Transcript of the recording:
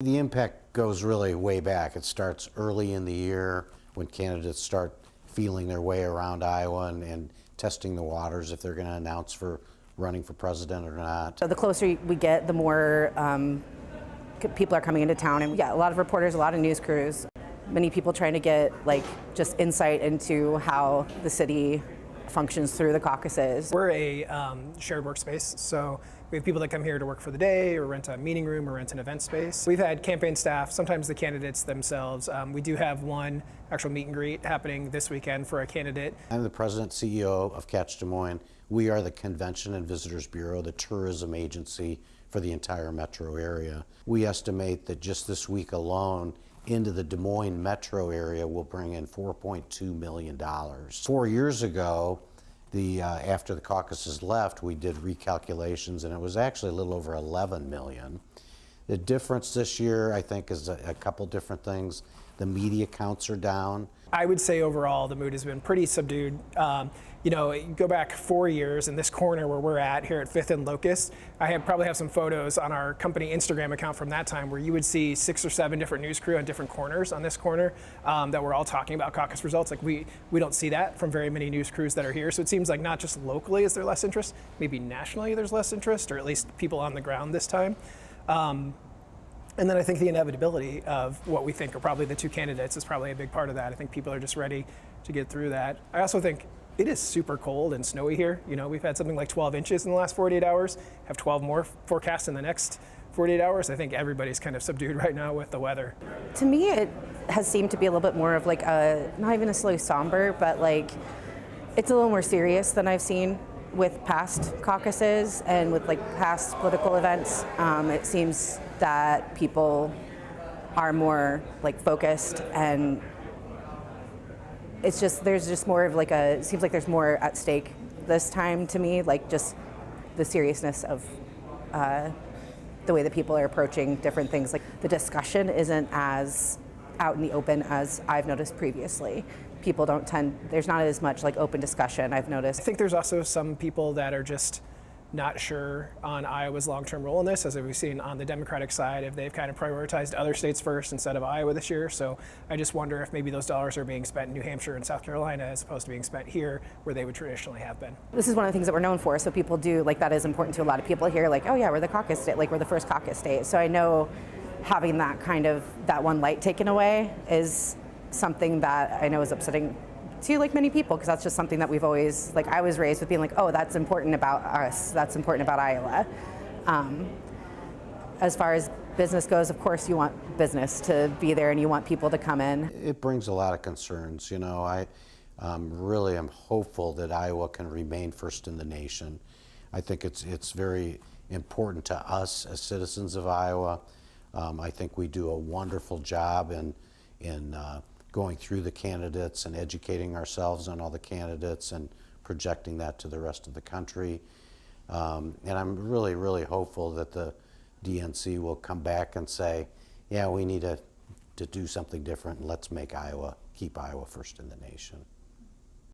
The impact goes really way back. It starts early in the year when candidates start feeling their way around Iowa and testing the waters if they're going to announce for running for president or not. So the closer we get, the more people are coming into town, and a lot of reporters, a lot of news crews, many people trying to get just insight into how the city functions through the caucuses. We're a shared workspace, so we have people that come here to work for the day or rent a meeting room or rent an event space. We've had campaign staff, sometimes the candidates themselves. We do have one actual meet and greet happening this weekend for a candidate. I'm the president CEO of Catch Des Moines. We are the Convention and Visitors Bureau, the tourism agency for the entire metro area. We estimate that just this week alone, into the Des Moines metro area will bring in $4.2 million. 4 years ago, after the caucuses left, we did recalculations, and it was actually a little over 11 million. The difference this year, I think, is a couple different things. The media counts are down. I would say overall the mood has been pretty subdued. Go back 4 years in this corner where we're at here at 5th and Locust. I probably have some photos on our company Instagram account from that time where you would see 6 or 7 different news crew on different corners on this corner that were all talking about caucus results. We don't see that from very many news crews that are here. So it seems like not just locally is there less interest, maybe nationally there's less interest, or at least people on the ground this time. And then I think the inevitability of what we think are probably the two candidates is probably a big part of that. I think people are just ready to get through that. I also think it is super cold and snowy here. We've had something like 12 inches in the last 48 hours, have 12 more forecast in the next 48 hours. I think everybody's kind of subdued right now with the weather. To me, it has seemed to be a little bit more of not even necessarily somber, but it's a little more serious than I've seen with past caucuses and with past political events. It seems that people are more focused, and there's just more of it seems like there's more at stake this time to me, just the seriousness of the way that people are approaching different things. The discussion isn't as out in the open as I've noticed previously. People there's not as much open discussion, I've noticed. I think there's also some people that are just not sure on Iowa's long-term role in this, as we've seen on the Democratic side, if they've kind of prioritized other states first instead of Iowa this year. So I just wonder if maybe those dollars are being spent in New Hampshire and South Carolina as opposed to being spent here where they would traditionally have been. This is one of the things that we're known for, so people do, that is important to a lot of people here, oh yeah, we're the caucus state, we're the first caucus state. So I know having that that one light taken away is something that I know is upsetting to many people, because that's just something that we've always, I was raised with being oh, that's important about us, that's important about Iowa. As far as business goes, of course you want business to be there and you want people to come in. It brings a lot of concerns. I really am hopeful that Iowa can remain first in the nation. I think it's very important to us as citizens of Iowa. I think we do a wonderful job in going through the candidates and educating ourselves on all the candidates and projecting that to the rest of the country. And I'm really, really hopeful that the DNC will come back and say, yeah, we need to do something different, and let's keep Iowa first in the nation.